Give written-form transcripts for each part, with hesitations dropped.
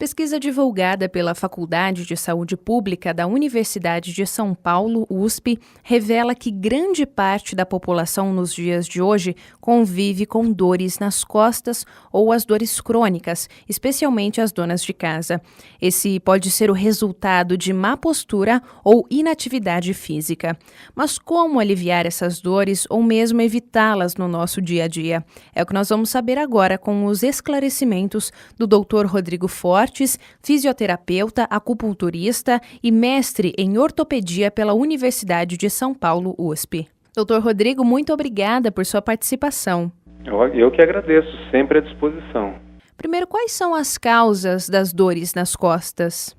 Pesquisa divulgada pela Faculdade de Saúde Pública da Universidade de São Paulo, USP, revela que grande parte da população nos dias de hoje convive com dores nas costas ou as dores crônicas, especialmente as donas de casa. Esse pode ser o resultado de má postura ou inatividade física. Mas como aliviar essas dores ou mesmo evitá-las no nosso dia a dia? É o que nós vamos saber agora com os esclarecimentos do Dr. Rodrigo Fortes, fisioterapeuta, acupunturista e mestre em ortopedia pela Universidade de São Paulo, USP. Dr. Rodrigo, muito obrigada por sua participação. Eu que agradeço, sempre à disposição. Primeiro, quais são as causas das dores nas costas?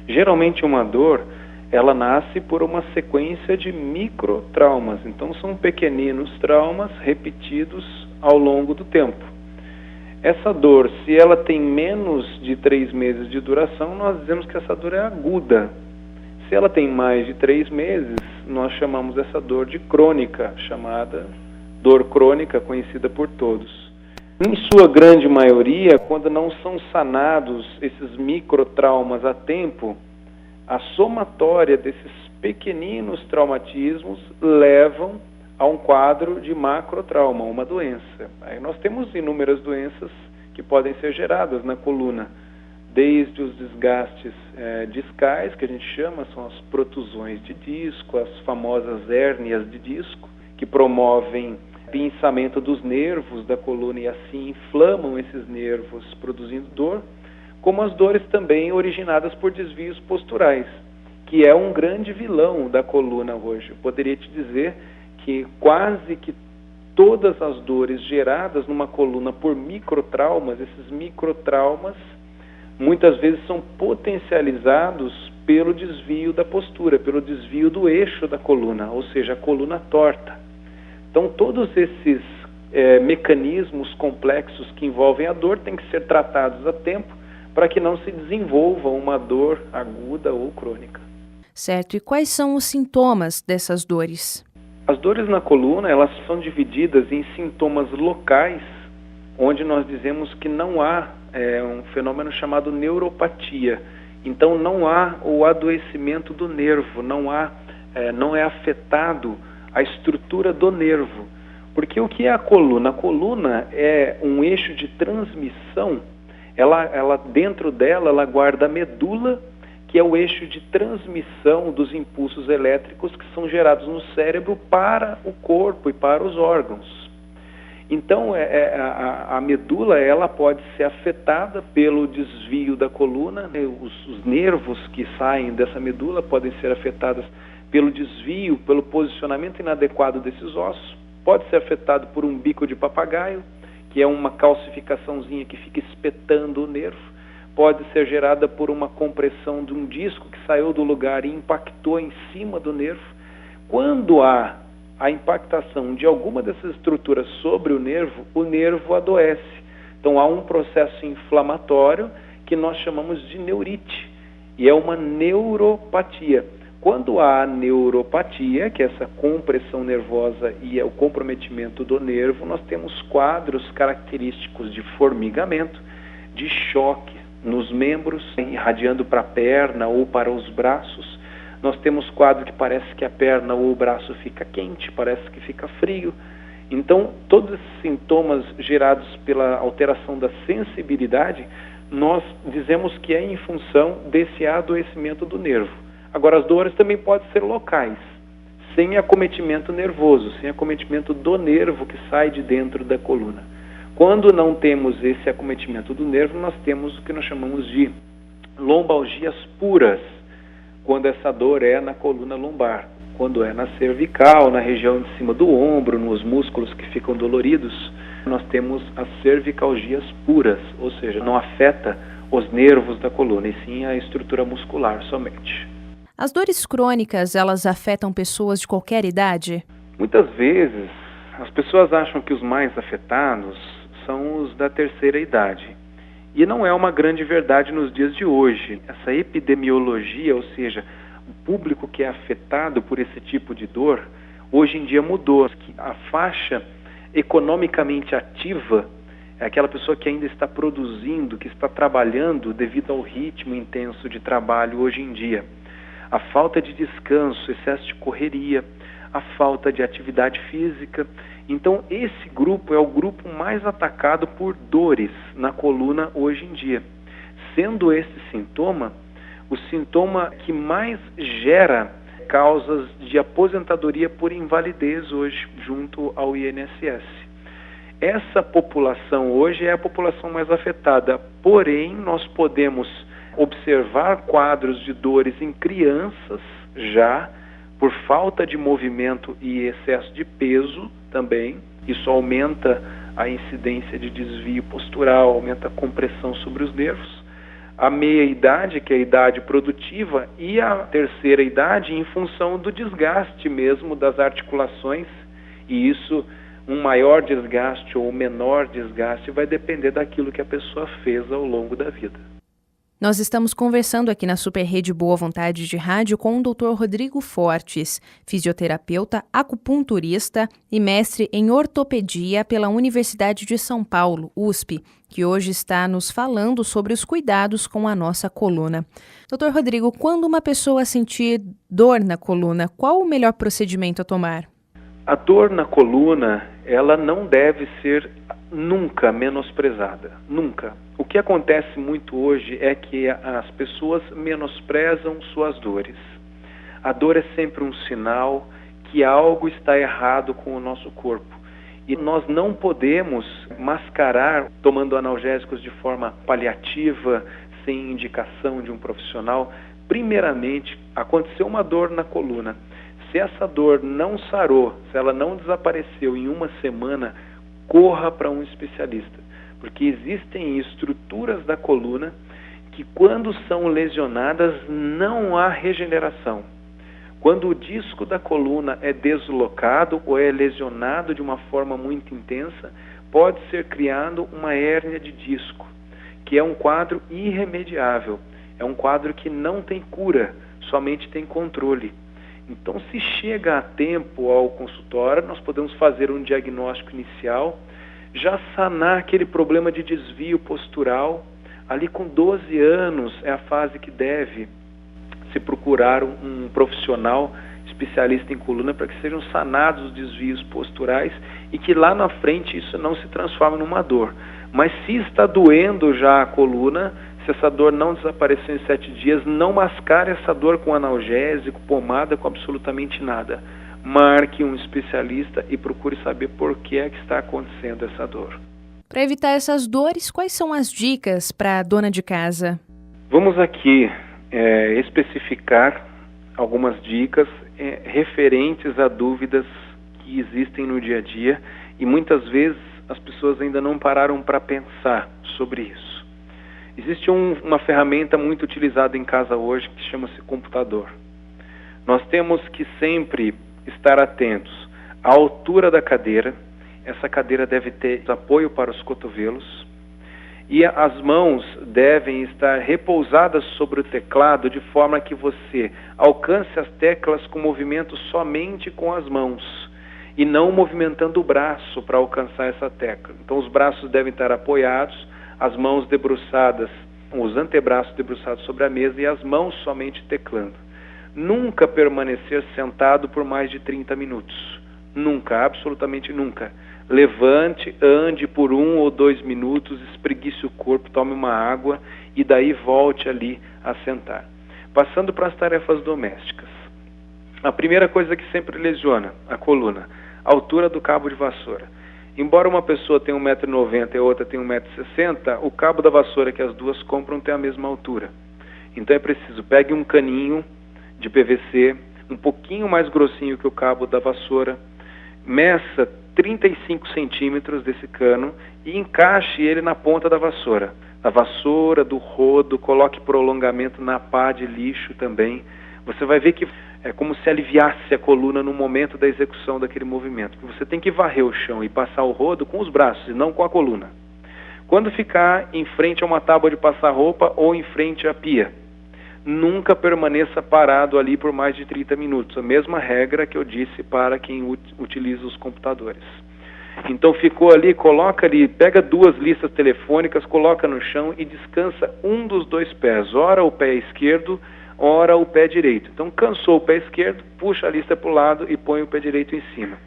Geralmente uma dor, ela nasce por uma sequência de microtraumas. Então são pequeninos traumas repetidos ao longo do tempo. Essa dor, se ela tem menos de 3 meses de duração, nós dizemos que essa dor é aguda. Se ela tem mais de 3 meses, nós chamamos essa dor de crônica, chamada dor crônica, conhecida por todos. Em sua grande maioria, quando não são sanados esses microtraumas a tempo, a somatória desses pequeninos traumatismos levam a um quadro de macrotrauma, uma doença. Aí nós temos inúmeras doenças que podem ser geradas na coluna, desde os desgastes discais, que a gente chama, são as protusões de disco, as famosas hérnias de disco, que promovem pinçamento dos nervos da coluna e assim inflamam esses nervos, produzindo dor, como as dores também originadas por desvios posturais, que é um grande vilão da coluna hoje. Eu poderia te dizer que quase que todas as dores geradas numa coluna por microtraumas, esses microtraumas muitas vezes são potencializados pelo desvio da postura, pelo desvio do eixo da coluna, ou seja, a coluna torta. Então todos esses mecanismos complexos que envolvem a dor têm que ser tratados a tempo para que não se desenvolva uma dor aguda ou crônica. Certo, e quais são os sintomas dessas dores? As dores na coluna, elas são divididas em sintomas locais, onde nós dizemos que não há um fenômeno chamado neuropatia. Então não há o adoecimento do nervo, não é afetado a estrutura do nervo. Porque o que é a coluna? A coluna é um eixo de transmissão, ela dentro dela ela guarda a medula, que é o eixo de transmissão dos impulsos elétricos que são gerados no cérebro para o corpo e para os órgãos. Então, a medula ela pode ser afetada pelo desvio da coluna, os nervos que saem dessa medula podem ser afetados pelo desvio, pelo posicionamento inadequado desses ossos, pode ser afetado por um bico de papagaio, que é uma calcificaçãozinha que fica espetando o nervo, pode ser gerada por uma compressão de um disco que saiu do lugar e impactou em cima do nervo. Quando há a impactação de alguma dessas estruturas sobre o nervo adoece. Então há um processo inflamatório que nós chamamos de neurite, e é uma neuropatia. Quando há neuropatia, que é essa compressão nervosa e é o comprometimento do nervo, nós temos quadros característicos de formigamento, de choque nos membros, irradiando para a perna ou para os braços. Nós temos quadro que parece que a perna ou o braço fica quente, parece que fica frio. Então, todos esses sintomas gerados pela alteração da sensibilidade, nós dizemos que é em função desse adoecimento do nervo. Agora, as dores também podem ser locais, sem acometimento nervoso, sem acometimento do nervo que sai de dentro da coluna. Quando não temos esse acometimento do nervo, nós temos o que nós chamamos de lombalgias puras, quando essa dor é na coluna lombar. Quando é na cervical, na região de cima do ombro, nos músculos que ficam doloridos, nós temos as cervicalgias puras, ou seja, não afeta os nervos da coluna, e sim a estrutura muscular somente. As dores crônicas, elas afetam pessoas de qualquer idade? Muitas vezes, as pessoas acham que os mais afetados são os da terceira idade. E não é uma grande verdade nos dias de hoje. Essa epidemiologia, ou seja, o público que é afetado por esse tipo de dor, hoje em dia mudou. A faixa economicamente ativa é aquela pessoa que ainda está produzindo, que está trabalhando devido ao ritmo intenso de trabalho hoje em dia. A falta de descanso, excesso de correria, a falta de atividade física. Então, esse grupo é o grupo mais atacado por dores na coluna hoje em dia. Sendo esse sintoma, o sintoma que mais gera causas de aposentadoria por invalidez hoje, junto ao INSS. Essa população hoje é a população mais afetada, porém, nós podemos observar quadros de dores em crianças já, por falta de movimento e excesso de peso também. Isso aumenta a incidência de desvio postural, aumenta a compressão sobre os nervos. A meia-idade, que é a idade produtiva, e a terceira idade em função do desgaste mesmo das articulações, e isso, um maior desgaste ou menor desgaste, vai depender daquilo que a pessoa fez ao longo da vida. Nós estamos conversando aqui na Super Rede Boa Vontade de Rádio com o Dr. Rodrigo Fortes, fisioterapeuta, acupunturista e mestre em ortopedia pela Universidade de São Paulo, USP, que hoje está nos falando sobre os cuidados com a nossa coluna. Dr. Rodrigo, quando uma pessoa sentir dor na coluna, qual o melhor procedimento a tomar? A dor na coluna, ela não deve ser nunca menosprezada, nunca. O que acontece muito hoje é que as pessoas menosprezam suas dores. A dor é sempre um sinal que algo está errado com o nosso corpo. E nós não podemos mascarar tomando analgésicos de forma paliativa, sem indicação de um profissional. Primeiramente, aconteceu uma dor na coluna. Se essa dor não sarou, se ela não desapareceu em uma semana, corra para um especialista, porque existem estruturas da coluna que, quando são lesionadas, não há regeneração. Quando o disco da coluna é deslocado ou é lesionado de uma forma muito intensa, pode ser criado uma hérnia de disco, que é um quadro irremediável, é um quadro que não tem cura, somente tem controle. Então, se chega a tempo ao consultório, nós podemos fazer um diagnóstico inicial, já sanar aquele problema de desvio postural. Ali com 12 anos é a fase que deve se procurar um profissional especialista em coluna para que sejam sanados os desvios posturais e que lá na frente isso não se transforme numa dor. Mas se está doendo já a coluna, se essa dor não desapareceu em 7 dias, não mascare essa dor com analgésico, pomada, com absolutamente nada. Marque um especialista e procure saber por que é que está acontecendo essa dor. Para evitar essas dores, quais são as dicas para a dona de casa? Vamos aqui especificar algumas dicas referentes a dúvidas que existem no dia a dia e muitas vezes as pessoas ainda não pararam para pensar sobre isso. Existe uma ferramenta muito utilizada em casa hoje que chama-se computador. Nós temos que sempre estar atentos à altura da cadeira. Essa cadeira deve ter apoio para os cotovelos e as mãos devem estar repousadas sobre o teclado de forma que você alcance as teclas com movimento somente com as mãos e não movimentando o braço para alcançar essa tecla. Então os braços devem estar apoiados, as mãos debruçadas, os antebraços debruçados sobre a mesa e as mãos somente teclando. Nunca permanecer sentado por mais de 30 minutos. Nunca, absolutamente nunca. Levante, ande por 1 ou 2 minutos, espreguice o corpo, tome uma água e daí volte ali a sentar. Passando para as tarefas domésticas. A primeira coisa que sempre lesiona a coluna, a altura do cabo de vassoura. Embora uma pessoa tenha 1,90 m e a outra tenha 1,60 m, o cabo da vassoura que as duas compram tem a mesma altura. Então é preciso, pegue um caninho de PVC, um pouquinho mais grossinho que o cabo da vassoura, meça 35 centímetros desse cano e encaixe ele na ponta da vassoura. Da vassoura, do rodo, coloque prolongamento na pá de lixo também. Você vai ver que é como se aliviasse a coluna no momento da execução daquele movimento. Você tem que varrer o chão e passar o rodo com os braços e não com a coluna. Quando ficar em frente a uma tábua de passar roupa ou em frente à pia, nunca permaneça parado ali por mais de 30 minutos. A mesma regra que eu disse para quem utiliza os computadores. Então ficou ali, coloca ali, pega 2 listas telefônicas, coloca no chão e descansa um dos 2 pés, ora o pé esquerdo, ora o pé direito. Então cansou o pé esquerdo, puxa a lista para o lado e põe o pé direito em cima.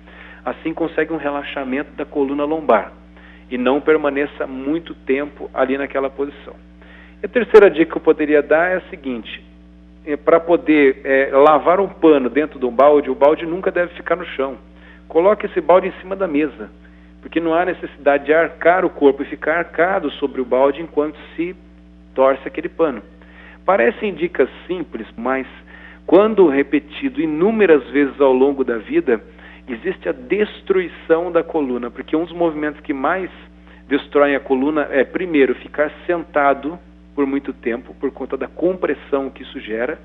Assim consegue um relaxamento da coluna lombar e não permaneça muito tempo ali naquela posição. E a terceira dica que eu poderia dar é a seguinte: para poder lavar um pano dentro do balde, o balde nunca deve ficar no chão. Coloque esse balde em cima da mesa, porque não há necessidade de arcar o corpo e ficar arcado sobre o balde enquanto se torce aquele pano. Parecem dicas simples, mas quando repetido inúmeras vezes ao longo da vida, existe a destruição da coluna, porque um dos movimentos que mais destroem a coluna é, primeiro, ficar sentado por muito tempo, por conta da compressão que isso gera,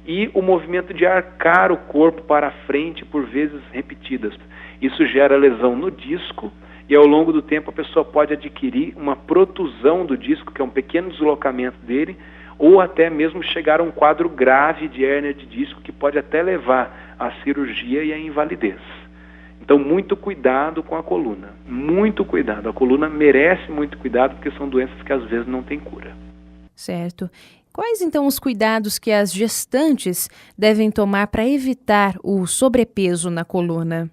e o movimento de arcar o corpo para frente por vezes repetidas. Isso gera lesão no disco e ao longo do tempo a pessoa pode adquirir uma protusão do disco, que é um pequeno deslocamento dele, ou até mesmo chegar a um quadro grave de hérnia de disco que pode até levar à cirurgia e à invalidez. Então muito cuidado com a coluna, muito cuidado. A coluna merece muito cuidado porque são doenças que às vezes não têm cura. Certo. Quais, então, os cuidados que as gestantes devem tomar para evitar o sobrepeso na coluna?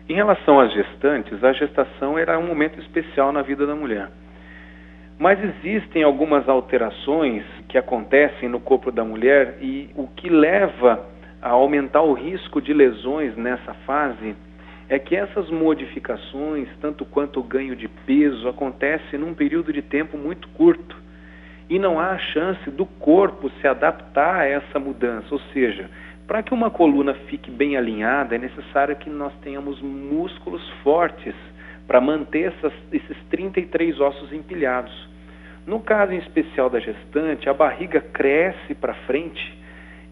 Em relação às gestantes, a gestação era um momento especial na vida da mulher. Mas existem algumas alterações que acontecem no corpo da mulher e o que leva a aumentar o risco de lesões nessa fase é que essas modificações, tanto quanto o ganho de peso, acontecem num período de tempo muito curto. E não há chance do corpo se adaptar a essa mudança. Ou seja, para que uma coluna fique bem alinhada, é necessário que nós tenhamos músculos fortes para manter esses 33 ossos empilhados. No caso em especial da gestante, a barriga cresce para frente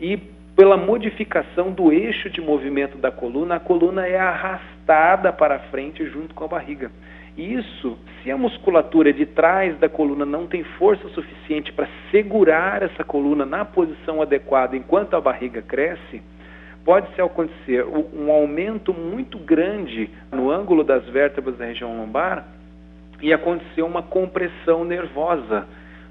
e pela modificação do eixo de movimento da coluna, a coluna é arrastada para frente junto com a barriga. Isso, se a musculatura de trás da coluna não tem força suficiente para segurar essa coluna na posição adequada enquanto a barriga cresce, pode-se acontecer um aumento muito grande no ângulo das vértebras da região lombar e acontecer uma compressão nervosa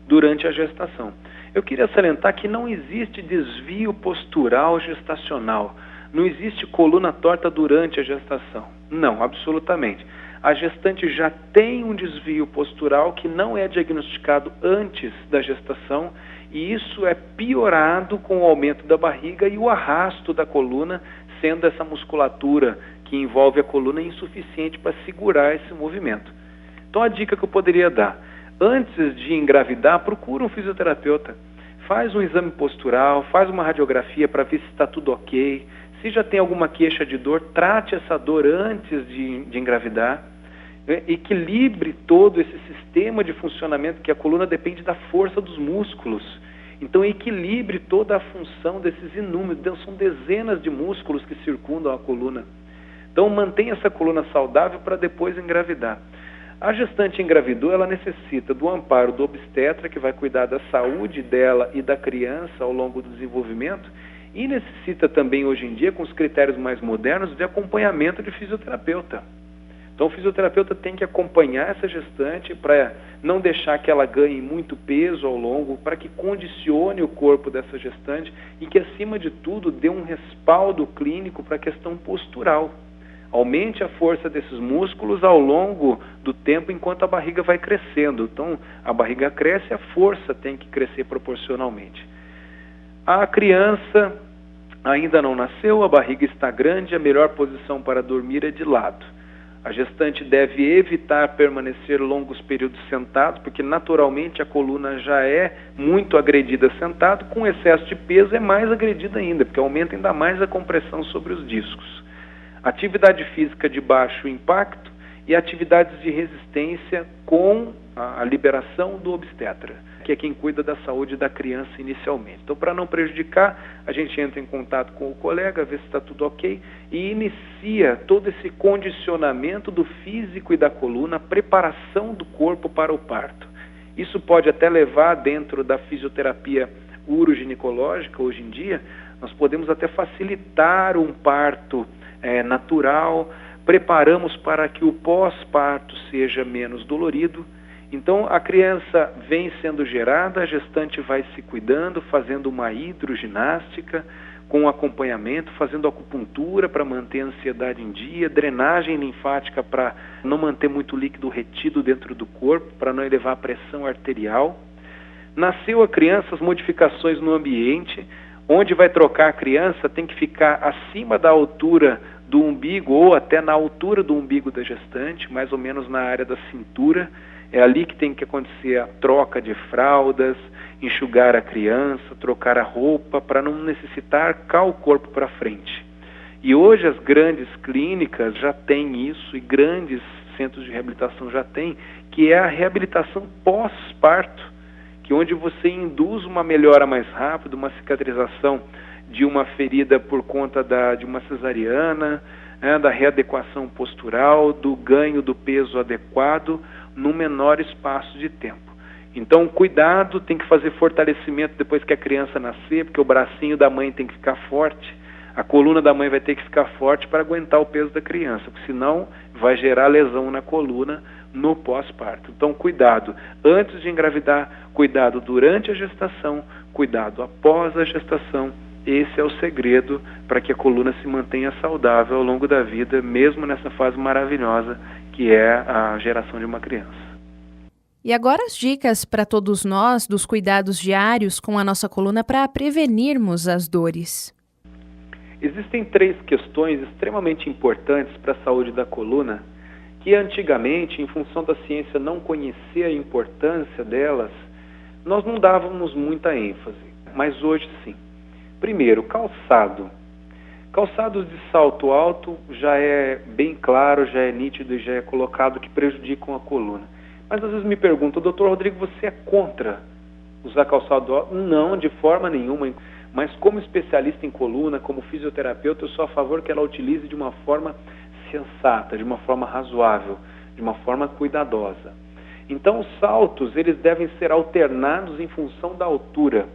durante a gestação. Eu queria salientar que não existe desvio postural gestacional, não existe coluna torta durante a gestação. Não, absolutamente. A gestante já tem um desvio postural que não é diagnosticado antes da gestação e isso é piorado com o aumento da barriga e o arrasto da coluna, sendo essa musculatura que envolve a coluna insuficiente para segurar esse movimento. Então a dica que eu poderia dar: antes de engravidar, procura um fisioterapeuta, faz um exame postural, faz uma radiografia para ver se está tudo ok. Se já tem alguma queixa de dor, trate essa dor antes de engravidar. Equilibre todo esse sistema de funcionamento, que a coluna depende da força dos músculos. Então equilibre toda a função desses inúmeros, são dezenas de músculos que circundam a coluna. Então mantenha essa coluna saudável para depois engravidar. A gestante engravidou, ela necessita do amparo do obstetra, que vai cuidar da saúde dela e da criança ao longo do desenvolvimento, e necessita também, hoje em dia, com os critérios mais modernos, de acompanhamento de fisioterapeuta. Então o fisioterapeuta tem que acompanhar essa gestante para não deixar que ela ganhe muito peso ao longo, para que condicione o corpo dessa gestante e que, acima de tudo, dê um respaldo clínico para a questão postural. Aumente a força desses músculos ao longo do tempo enquanto a barriga vai crescendo. Então a barriga cresce e a força tem que crescer proporcionalmente. A criança ainda não nasceu, a barriga está grande, a melhor posição para dormir é de lado. A gestante deve evitar permanecer longos períodos sentado, porque naturalmente a coluna já é muito agredida sentado, com excesso de peso é mais agredida ainda, porque aumenta ainda mais a compressão sobre os discos. Atividade física de baixo impacto e atividades de resistência com a liberação do obstetra, que é quem cuida da saúde da criança inicialmente. Então, para não prejudicar, a gente entra em contato com o colega, vê se está tudo ok e inicia todo esse condicionamento do físico e da coluna, preparação do corpo para o parto. Isso pode até levar, dentro da fisioterapia uroginecológica, hoje em dia, nós podemos até facilitar um parto natural, preparamos para que o pós-parto seja menos dolorido. Então a criança vem sendo gerada, a gestante vai se cuidando, fazendo uma hidroginástica, com acompanhamento, fazendo acupuntura para manter a ansiedade em dia, drenagem linfática para não manter muito líquido retido dentro do corpo, para não elevar a pressão arterial. Nasceu a criança, as modificações no ambiente, onde vai trocar a criança tem que ficar acima da altura do umbigo ou até na altura do umbigo da gestante, mais ou menos na área da cintura. É ali que tem que acontecer a troca de fraldas, enxugar a criança, trocar a roupa, para não necessitar cá o corpo para frente. E hoje as grandes clínicas já têm isso, e grandes centros de reabilitação já têm, que é a reabilitação pós-parto, que onde você induz uma melhora mais rápida, uma cicatrização de uma ferida por conta de uma cesariana, da readequação postural, do ganho do peso adequado, num menor espaço de tempo. Então, cuidado, tem que fazer fortalecimento depois que a criança nascer, porque o bracinho da mãe tem que ficar forte, a coluna da mãe vai ter que ficar forte para aguentar o peso da criança, porque senão vai gerar lesão na coluna no pós-parto. Então, cuidado antes de engravidar, cuidado durante a gestação, cuidado após a gestação. Esse é o segredo para que a coluna se mantenha saudável ao longo da vida, mesmo nessa fase maravilhosa que é a geração de uma criança. E agora as dicas para todos nós dos cuidados diários com a nossa coluna para prevenirmos as dores. Existem 3 questões extremamente importantes para a saúde da coluna, que antigamente, em função da ciência não conhecer a importância delas, nós não dávamos muita ênfase, mas hoje sim. Primeiro, calçado. Calçados de salto alto já é bem claro, já é nítido e já é colocado que prejudicam a coluna. Mas às vezes me perguntam, doutor Rodrigo, você é contra usar calçado alto? Não, de forma nenhuma. Mas como especialista em coluna, como fisioterapeuta, eu sou a favor que ela utilize de uma forma sensata, de uma forma razoável, de uma forma cuidadosa. Então os saltos, eles devem ser alternados em função da altura.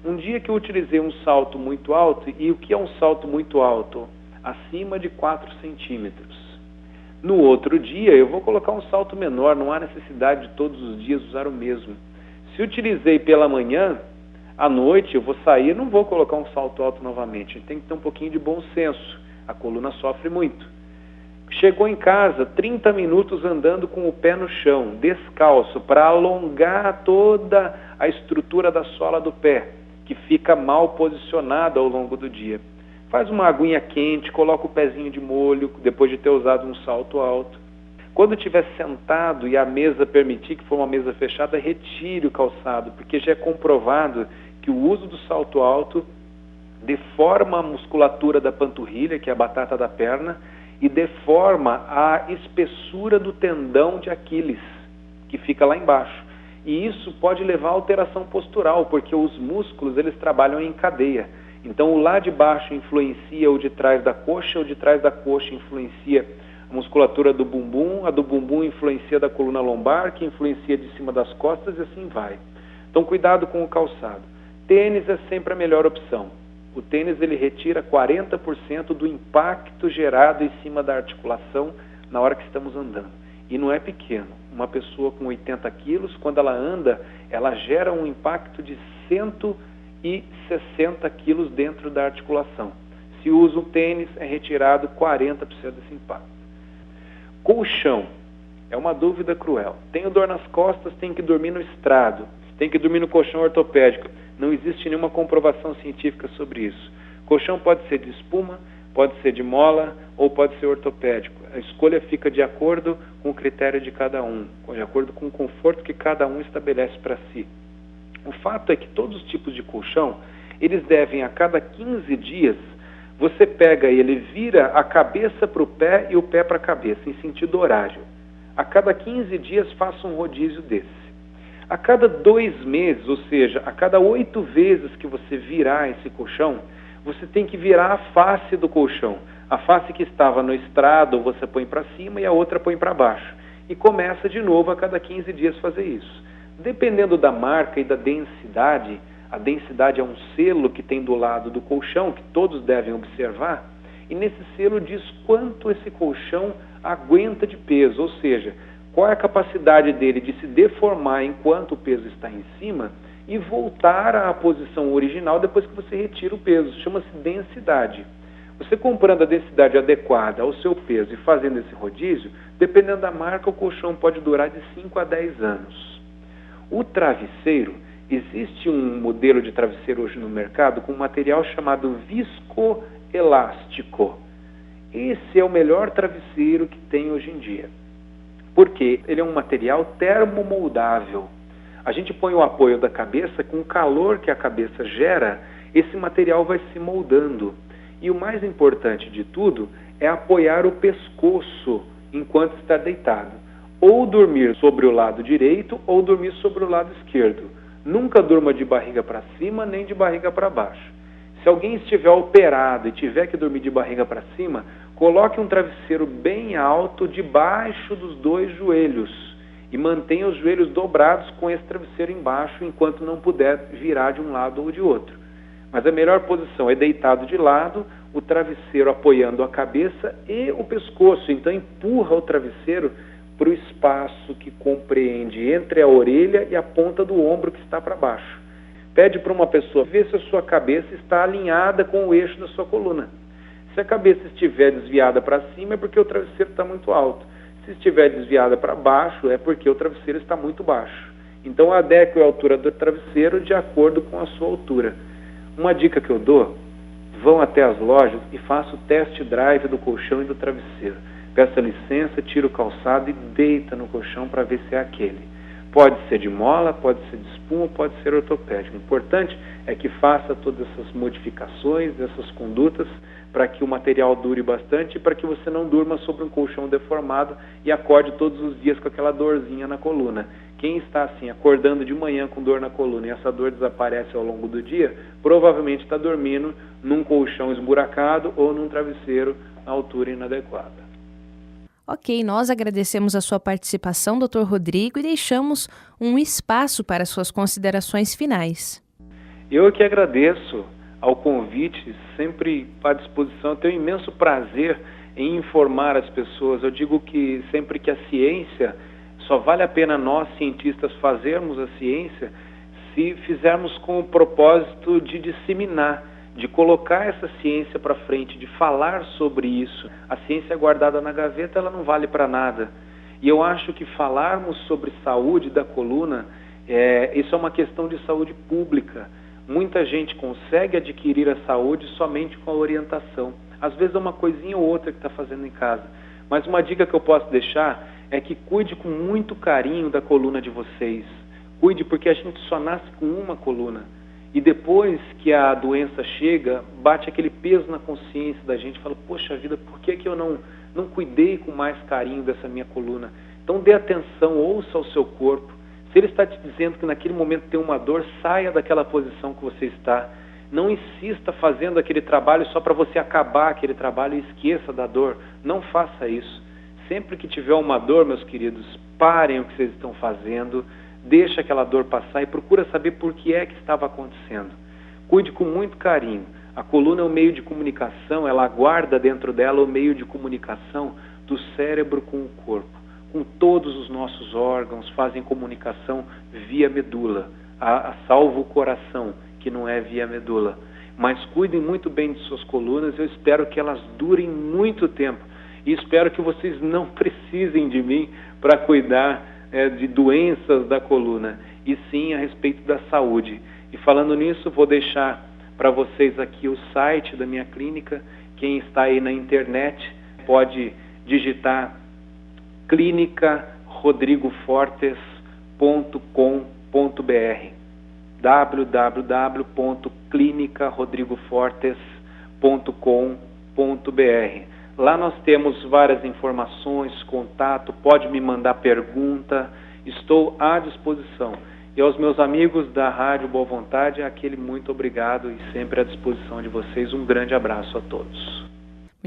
Um dia que eu utilizei um salto muito alto, e o que é um salto muito alto? Acima de 4 centímetros. No outro dia eu vou colocar um salto menor, não há necessidade de todos os dias usar o mesmo. Se utilizei pela manhã, à noite eu vou sair, não vou colocar um salto alto novamente. A gente tem que ter um pouquinho de bom senso, a coluna sofre muito. Chegou em casa, 30 minutos andando com o pé no chão, descalço, para alongar toda a estrutura da sola do pé, que fica mal posicionada ao longo do dia. Faz uma aguinha quente, coloca o pezinho de molho, depois de ter usado um salto alto. Quando estiver sentado e a mesa permitir que for uma mesa fechada, retire o calçado, porque já é comprovado que o uso do salto alto deforma a musculatura da panturrilha, que é a batata da perna, e deforma a espessura do tendão de Aquiles, que fica lá embaixo. E isso pode levar a alteração postural, porque os músculos eles trabalham em cadeia. Então o lá de baixo influencia o de trás da coxa, o de trás da coxa influencia a musculatura do bumbum, a do bumbum influencia da coluna lombar, que influencia de cima das costas e assim vai. Então cuidado com o calçado. Tênis é sempre a melhor opção. O tênis ele retira 40% do impacto gerado em cima da articulação na hora que estamos andando. E não é pequeno. Uma pessoa com 80 quilos, quando ela anda, ela gera um impacto de 160 quilos dentro da articulação. Se usa um tênis, é retirado 40% desse impacto. Colchão. É uma dúvida cruel. Tenho dor nas costas, tenho que dormir no estrado. Tem que dormir no colchão ortopédico. Não existe nenhuma comprovação científica sobre isso. Colchão pode ser de espuma, pode ser de mola ou pode ser ortopédico. A escolha fica de acordo com o critério de cada um, de acordo com o conforto que cada um estabelece para si. O fato é que todos os tipos de colchão, eles devem a cada 15 dias, você pega ele, vira a cabeça para o pé e o pé para a cabeça, em sentido horário. A cada 15 dias faça um rodízio desse. A cada 2 meses, ou seja, a cada 8 vezes que você virar esse colchão, você tem que virar a face do colchão. A face que estava no estrado você põe para cima e a outra põe para baixo. E começa de novo a cada 15 dias fazer isso. Dependendo da marca e da densidade, a densidade é um selo que tem do lado do colchão, que todos devem observar. e nesse selo diz quanto esse colchão aguenta de peso, ou seja, qual é a capacidade dele de se deformar enquanto o peso está em cima e voltar à posição original depois que você retira o peso. Chama-se densidade. Você comprando a densidade adequada ao seu peso e fazendo esse rodízio, dependendo da marca, o colchão pode durar de 5 a 10 anos. O travesseiro, existe um modelo de travesseiro hoje no mercado com um material chamado viscoelástico. Esse é o melhor travesseiro que tem hoje em dia, porque ele é um material termomoldável. A gente põe o apoio da cabeça, com o calor que a cabeça gera, esse material vai se moldando. E o mais importante de tudo é apoiar o pescoço enquanto está deitado. Ou dormir sobre o lado direito ou dormir sobre o lado esquerdo. Nunca durma de barriga para cima nem de barriga para baixo. Se alguém estiver operado e tiver que dormir de barriga para cima, coloque um travesseiro bem alto debaixo dos 2 joelhos e mantenha os joelhos dobrados com esse travesseiro embaixo enquanto não puder virar de um lado ou de outro. Mas a melhor posição é deitado de lado, o travesseiro apoiando a cabeça e o pescoço. Então empurra o travesseiro para o espaço que compreende entre a orelha e a ponta do ombro que está para baixo. Pede para uma pessoa ver se a sua cabeça está alinhada com o eixo da sua coluna. Se a cabeça estiver desviada para cima é porque o travesseiro está muito alto. Se estiver desviada para baixo é porque o travesseiro está muito baixo. Então adeque a altura do travesseiro de acordo com a sua altura. Uma dica que eu dou, vão até as lojas e faça o test drive do colchão e do travesseiro. Peça licença, tira o calçado e deita no colchão para ver se é aquele. Pode ser de mola, pode ser de espuma, pode ser ortopédico. O importante é que faça todas essas modificações, essas condutas, para que o material dure bastante e para que você não durma sobre um colchão deformado e acorde todos os dias com aquela dorzinha na coluna. Quem está assim, acordando de manhã com dor na coluna e essa dor desaparece ao longo do dia, provavelmente está dormindo num colchão esburacado ou num travesseiro na altura inadequada. Ok, nós agradecemos a sua participação, Dr. Rodrigo, e deixamos um espaço para suas considerações finais. Eu que agradeço ao convite, sempre à disposição. Eu tenho um imenso prazer em informar as pessoas. Eu digo que sempre que a ciência, só vale a pena nós, cientistas, fazermos a ciência se fizermos com o propósito de disseminar, de colocar essa ciência para frente, de falar sobre isso. A ciência guardada na gaveta, ela não vale para nada. E eu acho que falarmos sobre saúde da coluna, isso é uma questão de saúde pública. Muita gente consegue adquirir a saúde somente com a orientação. Às vezes é uma coisinha ou outra que está fazendo em casa. Mas uma dica que eu posso deixar é que cuide com muito carinho da coluna de vocês. Cuide, porque a gente só nasce com uma coluna. E depois que a doença chega, bate aquele peso na consciência da gente, fala, poxa vida, por que eu não cuidei com mais carinho dessa minha coluna? Então dê atenção, ouça o seu corpo. Se ele está te dizendo que naquele momento tem uma dor, saia daquela posição que você está. Não insista fazendo aquele trabalho só para você acabar aquele trabalho e esqueça da dor. Não faça isso. Sempre que tiver uma dor, meus queridos, parem o que vocês estão fazendo, deixa aquela dor passar e procura saber por que é que estava acontecendo. Cuide com muito carinho. A coluna é o meio de comunicação, ela guarda dentro dela o meio de comunicação do cérebro com o corpo. Com todos os nossos órgãos, fazem comunicação via medula, salvo o coração, que não é via medula. Mas cuidem muito bem de suas colunas, eu espero que elas durem muito tempo. E espero que vocês não precisem de mim para cuidar de doenças da coluna, e sim a respeito da saúde. E falando nisso, vou deixar para vocês aqui o site da minha clínica. Quem está aí na internet pode digitar clinicarodrigofortes.com.br www.clinicarodrigofortes.com.br. Lá nós temos várias informações, contato, pode me mandar pergunta, estou à disposição. E aos meus amigos da Rádio Boa Vontade, aquele muito obrigado e sempre à disposição de vocês. Um grande abraço a todos.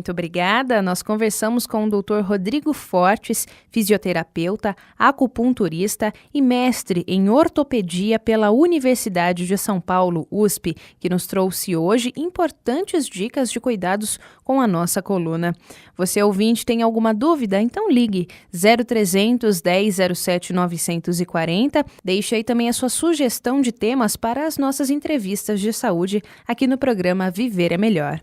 Muito obrigada. Nós conversamos com o Dr. Rodrigo Fortes, fisioterapeuta, acupunturista e mestre em ortopedia pela Universidade de São Paulo, USP, que nos trouxe hoje importantes dicas de cuidados com a nossa coluna. Você, ouvinte, tem alguma dúvida? Então ligue 0300 10 07 940. Deixe aí também a sua sugestão de temas para as nossas entrevistas de saúde aqui no programa Viver é Melhor.